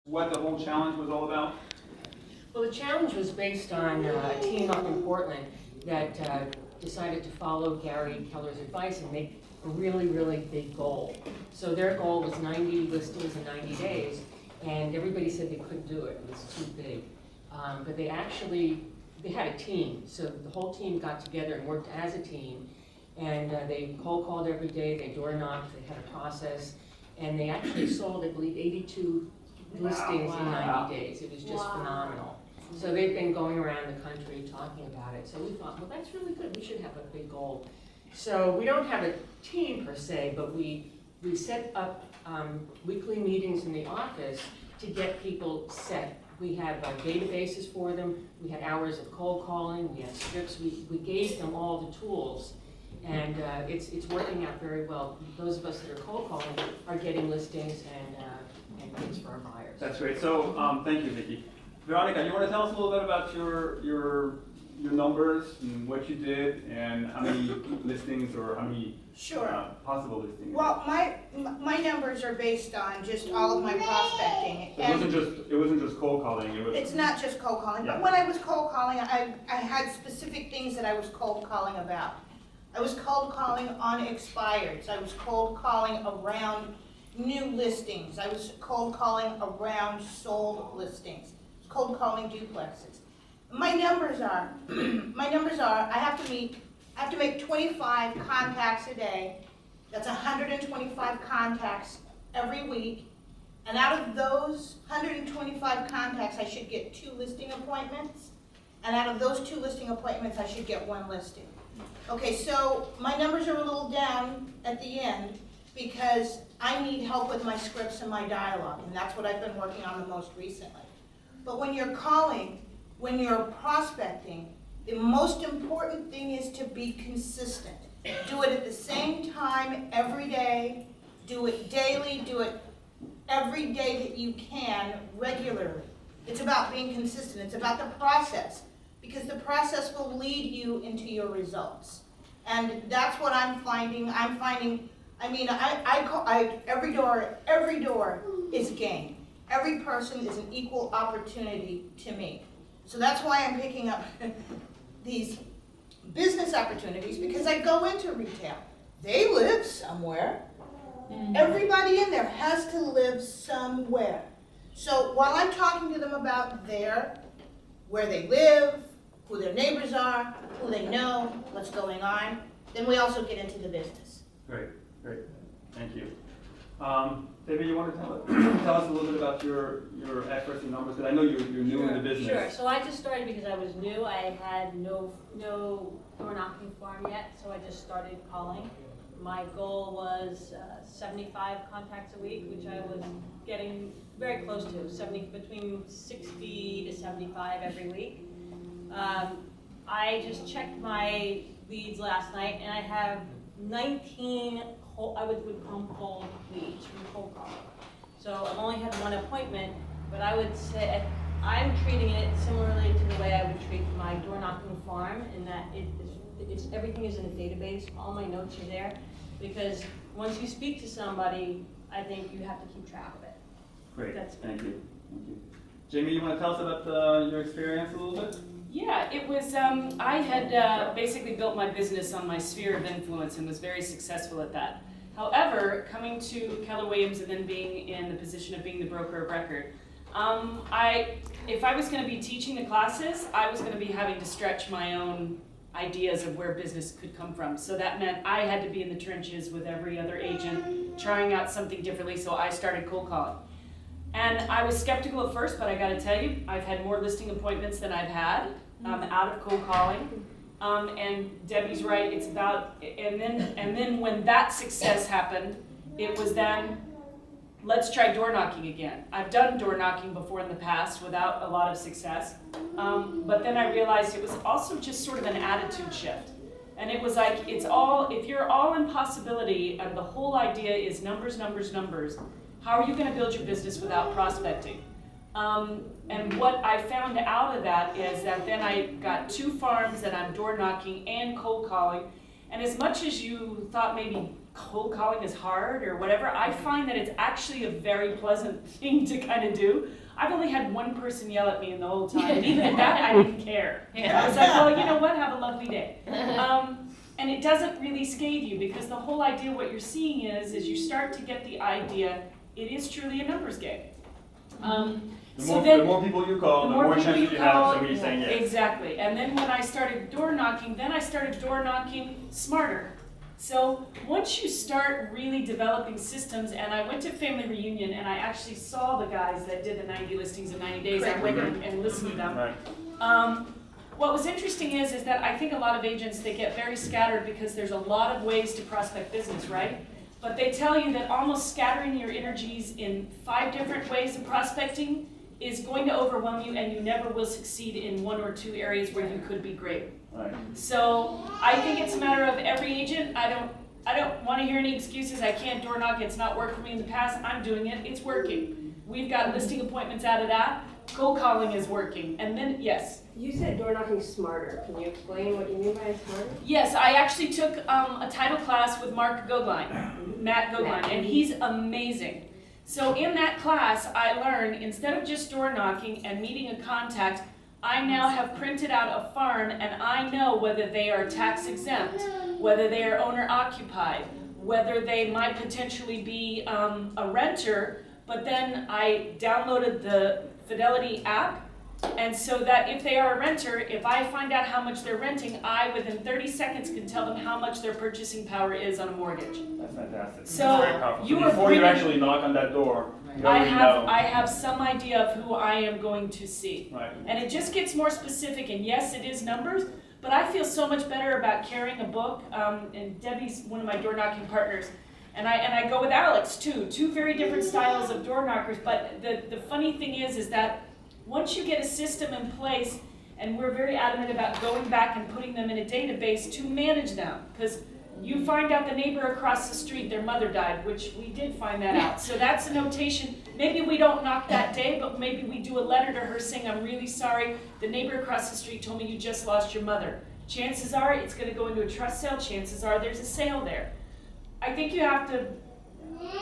what the whole challenge was all about? Well, the challenge was based on a team up in Portland that decided to follow Gary Keller's advice and make a really, really big goal. So their goal was 90 listings in 90 days, and everybody said they couldn't do it. It was too big. But they had a team. So the whole team got together and worked as a team. And they cold called every day, they door knocked, they had a process. And they actually sold, I believe, 82 listings in 90 days. It was just phenomenal. So they've been going around the country talking about it. So we thought, well, that's really good. We should have a big goal. So we don't have a team per se, but we set up weekly meetings in the office to get people set. We have databases for them. We had hours of cold calling. We had scripts. We gave them all the tools. And it's working out very well. Those of us that are cold calling are getting listings and things for our buyers. That's great. So thank you, Vicki. Veronica, you want to tell us a little bit about your numbers and what you did and how many listings or how many possible listings? Well, my numbers are based on just all of my prospecting. It wasn't just cold calling. It's not just cold calling. Yeah. But when I was cold calling, I had specific things that I was cold calling about. I was cold calling on expireds. I was cold calling around new listings. I was cold calling around sold listings. Cold calling duplexes. My numbers are I have to make 25 contacts a day. That's 125 contacts every week. And out of those 125 contacts, I should get 2 listing appointments. And out of those 2 listing appointments, I should get 1 listing. Okay, so my numbers are a little down at the end because I need help with my scripts and my dialogue, and that's what I've been working on the most recently. But when you're calling, when you're prospecting, the most important thing is to be consistent. Do it at the same time every day, do it daily, do it every day that you can, regularly. It's about being consistent, it's about the process, because the process will lead you into your results. And that's what I'm finding. Every door is game. Every person is an equal opportunity to me. So that's why I'm picking up these business opportunities, because I go into retail. They live somewhere. Everybody in there has to live somewhere. So while I'm talking to them about where they live, who their neighbors are, who they know, what's going on, then we also get into the business. Great. Thank you. David, you want to tell us a little bit about your efforts and numbers? Because I know you're new in the business. Sure. So I just started because I was new. I had no door knocking form yet, so I just started calling. My goal was 75 contacts a week, which I was getting very close to, between 60 to 75 every week. I just checked my leads last night, and I have 19 I would call them cold leads from cold calling. So I've only had 1 appointment, but I would say I'm treating it similarly to the way I would treat my door knocking form, in that everything is in a database. All my notes are there, because once you speak to somebody, I think you have to keep track of it. Great. Thank you. Jamie, you want to tell us about your experience a little bit? Yeah, it was, I had basically built my business on my sphere of influence and was very successful at that. However, coming to Keller Williams and then being in the position of being the broker of record, if I was going to be teaching the classes, I was going to be having to stretch my own ideas of where business could come from. So that meant I had to be in the trenches with every other agent, trying out something differently, so I started cold calling. And I was skeptical at first, but I got to tell you, I've had more listing appointments than I've had out of cold calling. And Debbie's right, it's about, and then when that success happened, it was then, let's try door knocking again. I've done door knocking before in the past without a lot of success, but then I realized it was also just sort of an attitude shift. And it was like, if you're all in possibility, and the whole idea is numbers, how are you going to build your business without prospecting? And what I found out of that is that then I got 2 farms that I'm door knocking and cold calling. And as much as you thought maybe cold calling is hard or whatever. I find that it's actually a very pleasant thing to kind of do. I've only had one person yell at me in the whole time, and even at that, I didn't care. I was like, well, you know what, have a lovely day. And it doesn't really scathe you, because the whole idea, what you're seeing is you start to get the idea, it is truly a numbers game. The more people you call, the more chances you have of somebody saying yes. Exactly. And then when I started door knocking, smarter. So once you start really developing systems, and I went to family reunion and I actually saw the guys that did the 90 listings in 90 days. I went and listened to them. Right. What was interesting is that I think a lot of agents, they get very scattered because there's a lot of ways to prospect business, right? But they tell you that almost scattering your energies in 5 different ways of prospecting is going to overwhelm you, and you never will succeed in 1 or 2 areas where you could be great. Right. So I think it's a matter of every agent. I don't want to hear any excuses. I can't door knock. It's not worked for me in the past. I'm doing it. It's working. We've got listing appointments out of that. Cold calling is working. And then, yes. You said door knocking smarter. Can you explain what you mean by smarter? Yes, I actually took a title class with Matt Gogline, and he's amazing. So in that class, I learned, instead of just door knocking and meeting a contact, I now have printed out a farm, and I know whether they are tax exempt, whether they are owner occupied, whether they might potentially be a renter, but then I downloaded the Fidelity app, and so that if they are a renter, if I find out how much they're renting, I within 30 seconds can tell them how much their purchasing power is on a mortgage. That's fantastic. So That's very powerful. you So are before you bringing- actually knock on that door, you already know. I have some idea of who I am going to see. Right. And it just gets more specific, and yes, it is numbers, but I feel so much better about carrying a book, and Debbie's one of my door knocking partners, and I go with Alex too, 2 very different styles of door knockers, but the funny thing is that once you get a system in place, and we're very adamant about going back and putting them in a database to manage them, because you find out the neighbor across the street, their mother died, which we did find that out. So that's a notation. Maybe we don't knock that day, but maybe we do a letter to her saying, I'm really sorry, the neighbor across the street told me you just lost your mother. Chances are it's going to go into a trust sale. Chances are there's a sale there. I think you have to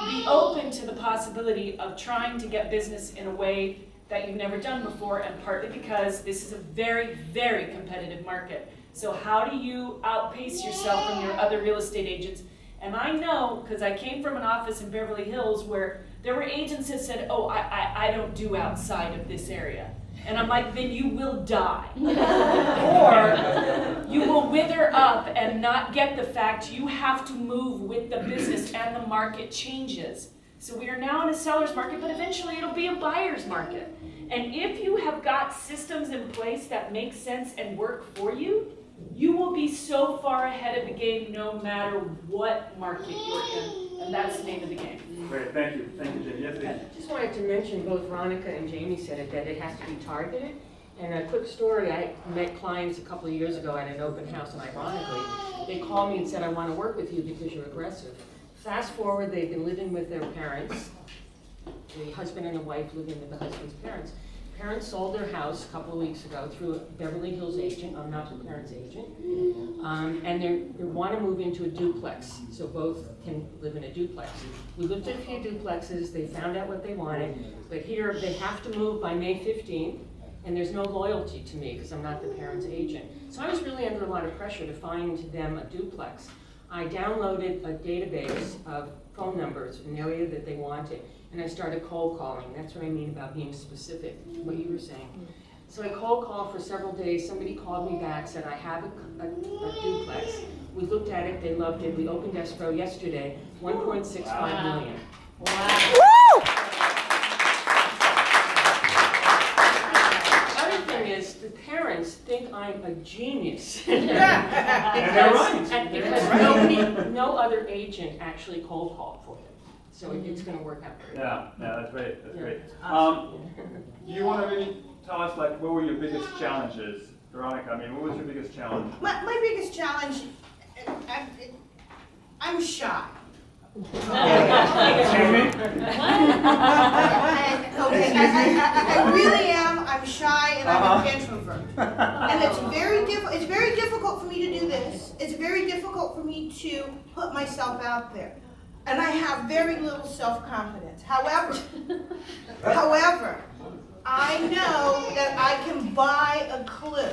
be open to the possibility of trying to get business in a way that you've never done before, and partly because this is a very, very competitive market. So how do you outpace yourself from your other real estate agents? And I know, because I came from an office in Beverly Hills where there were agents that said, oh, I don't do outside of this area. And I'm like, then you will die. Or you will wither up and not get the fact you have to move with the business and the market changes. So we are now in a seller's market, but eventually it'll be a buyer's market. And if you have got systems in place that make sense and work for you, you will be so far ahead of the game no matter what market you're in. And that's the name of the game. Great, thank you. Thank you, Jamie. Yes, please. I just wanted to mention, both Veronica and Jamie said it, that it has to be targeted. And a quick story, I met clients a couple of years ago at an open house, and ironically, they called me and said, I want to work with you because you're aggressive. Fast forward, they've been living with their parents. The husband and the wife living with the husband's parents. Parents sold their house a couple of weeks ago through a Beverly Hills agent. I'm not the parents' agent. And they want to move into a duplex, so both can live in a duplex. We looked at a few duplexes, they found out what they wanted, but here they have to move by May 15th, and there's no loyalty to me because I'm not the parents' agent. So I was really under a lot of pressure to find them a duplex. I downloaded a database of phone numbers in the area that they wanted, and I started cold calling. That's what I mean about being specific, what you were saying. So I cold called for several days. Somebody called me back, said, I have a duplex. We looked at it, they loved it. We opened escrow yesterday, 1.65 million. Wow. Is the parents think I'm a genius. And they're right. And because no other agent actually cold called for them. So it's going to work out very well. Yeah, that's great. That's great. Do you want to really tell us, like, what were your biggest challenges, Veronica? I mean, what was your biggest challenge? My biggest challenge, I'm shy. Excuse me? Okay, I really am. I'm shy and I'm an introvert. And it's very difficult for me to do this. It's very difficult for me to put myself out there. And I have very little self-confidence. However, I know that I can buy a clue.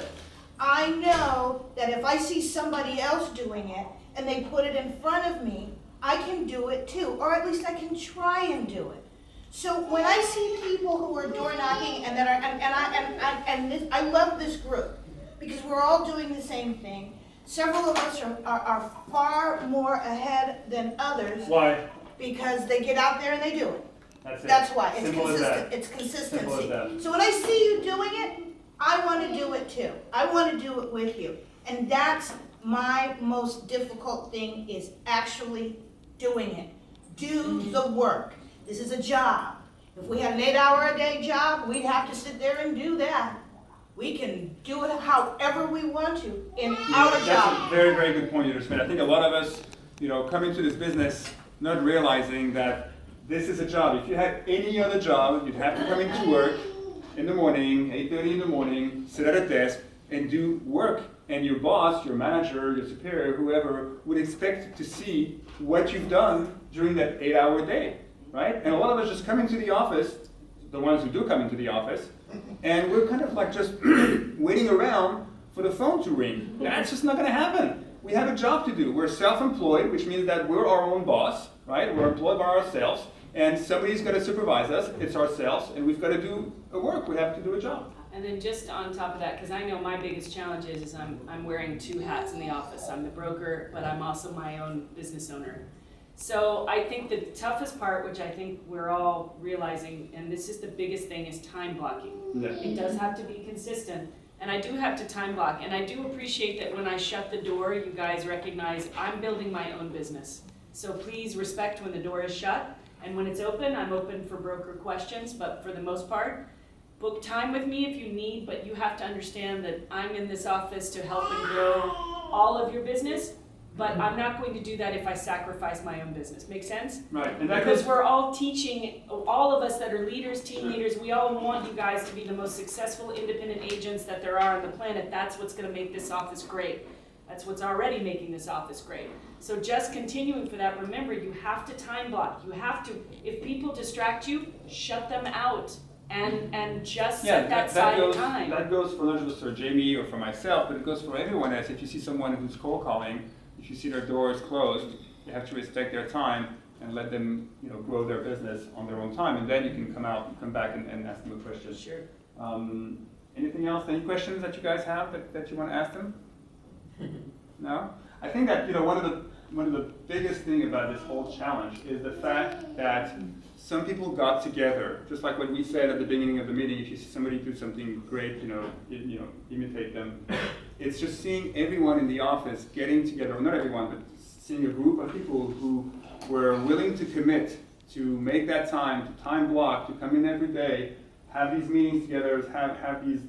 I know that if I see somebody else doing it and they put it in front of me, I can do it too, or at least I can try and do it. So when I see people who are door knocking and that are, I love this group because we're all doing the same thing. Several of us are far more ahead than others. Why? Because they get out there and they do it. That's it. That's why. It's Simple as consistent. that. It's Simple as consistency. that. So when I see you doing it, I want to do it too. I want to do it with you. And that's my most difficult thing, is actually doing it. Do the work. This is a job. If we had an 8-hour-a-day job, we'd have to sit there and do that. We can do it however we want to in our job. That's a very, very good point you just made. I think a lot of us, come into this business not realizing that this is a job. If you had any other job, you'd have to come into work in the morning, 8:30 in the morning, sit at a desk and do work. And your boss, your manager, your superior, whoever, would expect to see what you've done during that 8-hour day, right? And a lot of us just come into the office, the ones who do come into the office, and we're kind of like just waiting around for the phone to ring. That's just not going to happen. We have a job to do. We're self-employed, which means that we're our own boss, right? We're employed by ourselves, and somebody's got to supervise us. It's ourselves, and we've got to do a work. We have to do a job. And then just on top of that, because I know my biggest challenge is I'm wearing 2 hats in the office. I'm the broker, but I'm also my own business owner. So I think the toughest part, which I think we're all realizing, and this is the biggest thing, is time blocking. Yeah. It does have to be consistent, and I do have to time block. And I do appreciate that when I shut the door, you guys recognize I'm building my own business. So please respect when the door is shut, and when it's open, I'm open for broker questions, but for the most part, book time with me if you need, but you have to understand that I'm in this office to help and grow all of your business, but I'm not going to do that if I sacrifice my own business. Make sense? Right. And that Because goes, we're all teaching, all of us that are leaders, team leaders, we all want you guys to be the most successful independent agents that there are on the planet. That's what's going to make this office great. That's what's already making this office great. So just continuing for that, remember, you have to time block. You have to, if people distract you, shut them out. And just set that side of time. That goes for not just for Jamie or for myself, but it goes for everyone else. If you see someone who's cold calling, if you see their door is closed, you have to respect their time and let them, grow their business on their own time, and then you can come back and ask them a question. Sure. Anything else? Any questions that you guys have that you want to ask them? No? I think that one of the biggest thing about this whole challenge is the fact that some people got together, just like what we said at the beginning of the meeting. If you see somebody do something great, imitate them. It's just seeing everyone in the office getting together, not everyone, but seeing a group of people who were willing to commit to make that time, to time block, to come in every day, have these meetings together, have these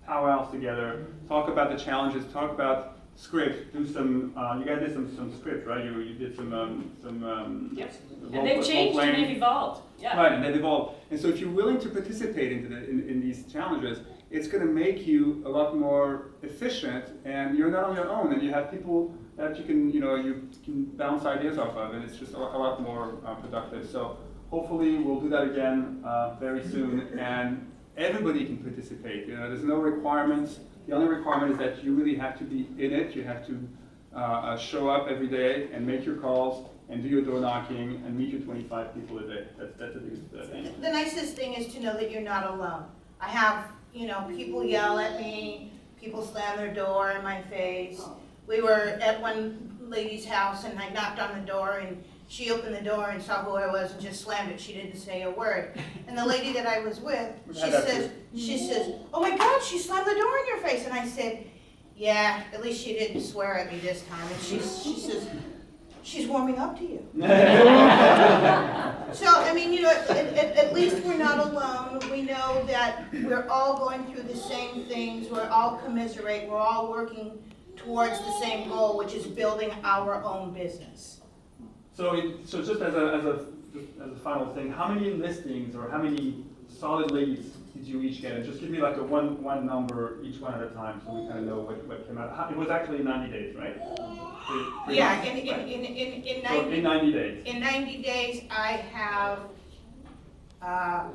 powwows together, talk about the challenges, talk about script, do some, you guys did some script, right? You did some Yep. And they've changed and they've evolved. Yeah. Right, and they've evolved. And so if you're willing to participate in these challenges, it's going to make you a lot more efficient, and you're not on your own, and you have people that you can bounce ideas off of, and it's just a lot more productive. So hopefully we'll do that again very soon, and everybody can participate. There's no requirements. The only requirement is that you really have to be in it. You have to show up every day and make your calls and do your door knocking and meet your 25 people a day. That's the biggest thing. The nicest thing is to know that you're not alone. I have, people yell at me, people slam their door in my face. We were at one lady's house and I knocked on the door and she opened the door and saw who I was and just slammed it. She didn't say a word. And the lady that I was with, she says, "Oh my God, she slammed the door in your face." And I said, "Yeah, at least she didn't swear at me this time." And she says, "She's warming up to you." So, at least we're not alone. We know that we're all going through the same things. We're all commiserate. We're all working towards the same goal, which is building our own business. So just as a final thing, how many listings or how many solid leads did you each get? And just give me like a one number, each one at a time, so we kind of know what came out. It was actually 90 days, right? Three Yeah, months, in right? 90, 90 days. in 90 days, I have, I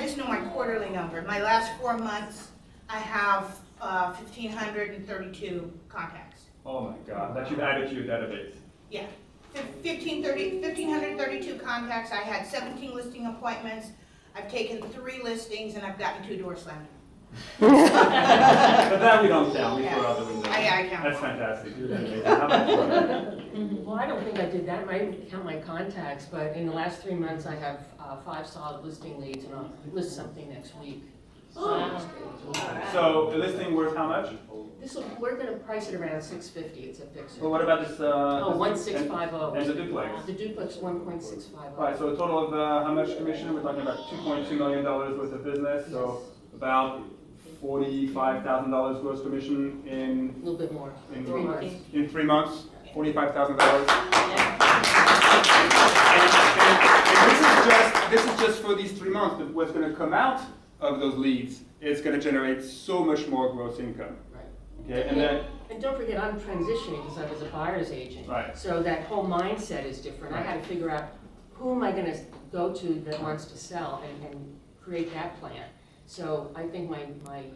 just know my quarterly number. My last 4 months, I have 1,532 contacts. Oh my God, that you've added to your database. Yeah, 1,532 contacts. I had 17 listing appointments. I've taken 3 listings and I've gotten 2 doors slammed. But that we don't count, we Yeah. throw out the window. I count. That's fantastic. You're amazing. How about you? Well, I don't think I did that, I didn't count my contacts, but in the last 3 months, I have 5 solid listing leads, and I'll list something next week. So the listing worth how much? We're gonna price it around $650, it's a fixer. Well, what about this? Oh, this- 1650. And the duplex? The duplex, 1.650. Right, so a total of how much commission? We're talking about $2.2 million worth of business, so about $45,000 gross commission A little bit more, in 3 months. in 3 months, $45,000. And this is just for these 3 months, but what's gonna come out of those leads is gonna generate so much more gross income. Right. Okay, and then, And don't forget, I'm transitioning because I was a buyer's agent. Right. So that whole mindset is different. I had to figure out who am I gonna go to that wants to sell and create that plan. So I think my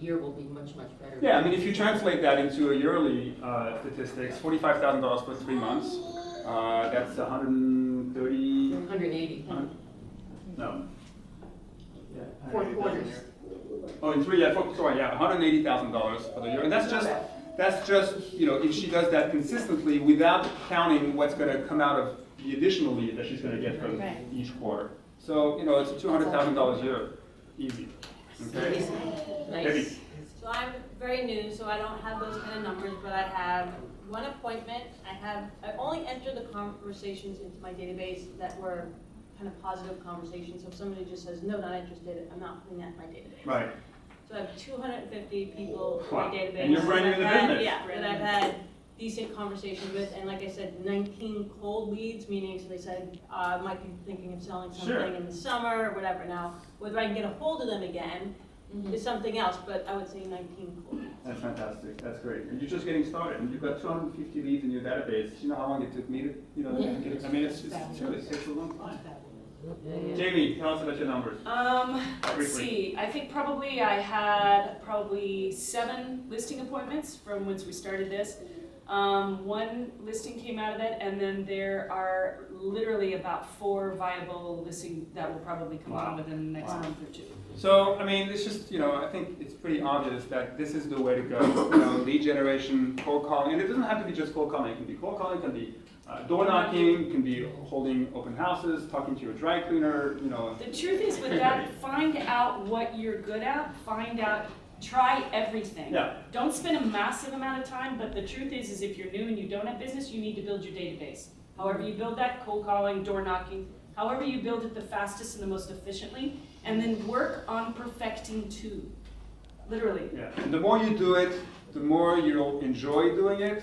year will be much, much better. yeah, I mean, if you translate that into a yearly statistics, $45,000 for 3 months, that's 130, 180, no. 4 quarters. Oh, in 3, yeah, sorry, yeah, $180,000 for the year, and that's just, you know, if she does that consistently without counting what's gonna come out of the additional lead that she's gonna get from Right. each quarter. So, you know, it's $200,000 a year, easy, okay? Debbie. Nice. So I'm very new, so I don't have those kind of numbers, but I have 1 appointment. I only entered the conversations into my database that were kind of positive conversations. So if somebody just says, no, not interested, I'm not putting that in my database. Right, So I have 250 people in Wow. my database. And you're brand new in the that I've had- business. Yeah, that I've had decent conversations with, and like I said, 19 cold leads, meaning, so they said, I might be thinking of selling Sure. something in the summer or whatever. Now, whether I can get a hold of them again is something else, but I would say 19 cold leads. that's fantastic, that's great. And you're just getting started, and you've got 250 leads in your database. You know how long it took me to, you know, get it? I mean, it's true, it takes a long time. Jamie, tell us about your numbers. Let's Briefly. see, I think probably I had 7 listing appointments from once we started this. 1 listing came out of it, and then there are literally about 4 viable listings that will probably come Wow. on within the next Wow. month or 2. So, I mean, it's just, you know, I think it's pretty obvious that this is the way to go. You know, lead generation, cold calling, and it doesn't have to be just cold calling. It can be cold calling, it can be door knocking, it can be holding open houses, talking to your dry cleaner, you know. The truth is with that, find out what you're good at, try everything. Yeah. Don't spend a massive amount of time, but the truth is if you're new and you don't have business, you need to build your database. However you build that, cold calling, door knocking, however you build it the fastest and the most efficiently, and then work on perfecting 2. Literally. Yeah, and the more you do it, the more you'll enjoy doing it.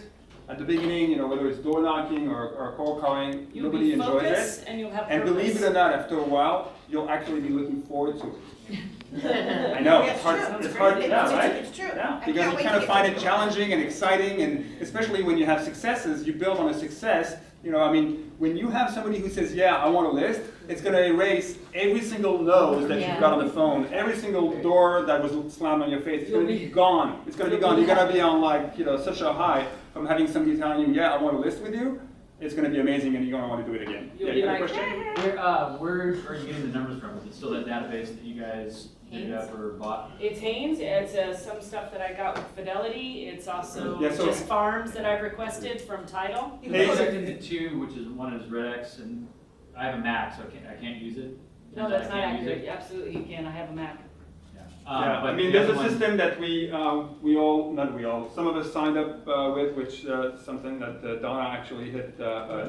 At the beginning, you know, whether it's door knocking or cold calling, You'll nobody be enjoys focused it. and you'll have And purpose. believe it or not, after a while, you'll actually be looking forward to it. I know, Yeah, it's hard, true. it's hard, yeah, It's- right? it's true. Yeah, I because can't you wait kind to of get find to it it. challenging and exciting, and especially when you have successes, you build on a success. You know, I mean, when you have somebody who says, yeah, I want to list, it's going to erase every single nose that you've got on the phone, every single door that was slammed on your face. It's going to be gone. It's going to be gone. You're going to be on, like, you know, such a high from having somebody telling you, yeah, I want to list with you. It's going to be amazing, and you're going to want to do it again. You'll Yeah, be you got a like, question? Where are you getting the numbers from? Is it still that database that you guys picked up or bought? It's Haynes, it's some stuff that I got with Fidelity, it's also Yeah, so- just farms that I've requested from Title. You Haynes- connected the 2, which is one is Red X, and I have a Mac, so I can't use it. No, that's not I can't use accurate, it. absolutely you can, I have a Mac. Yeah. Yeah, But I mean, the there's other a one- system that we all, not we all, some of us signed up with, which something that Donna actually had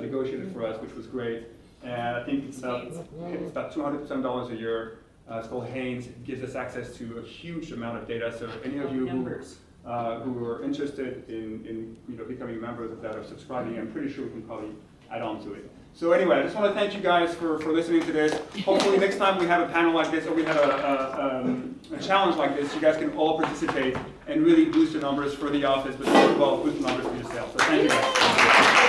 negotiated for us, which was great. And I think it's about $200 a year. It's called Haynes. It gives us access to a huge amount of data. So any of you Numbers. who are interested in becoming members of that or subscribing, I'm pretty sure we can probably add on to it. So anyway, I just want to thank you guys for listening to this. Hopefully next time we have a panel like this or we have a challenge like this, you guys can all participate and really boost the numbers for the office, but most of all, boost the numbers for yourself. So thank you guys.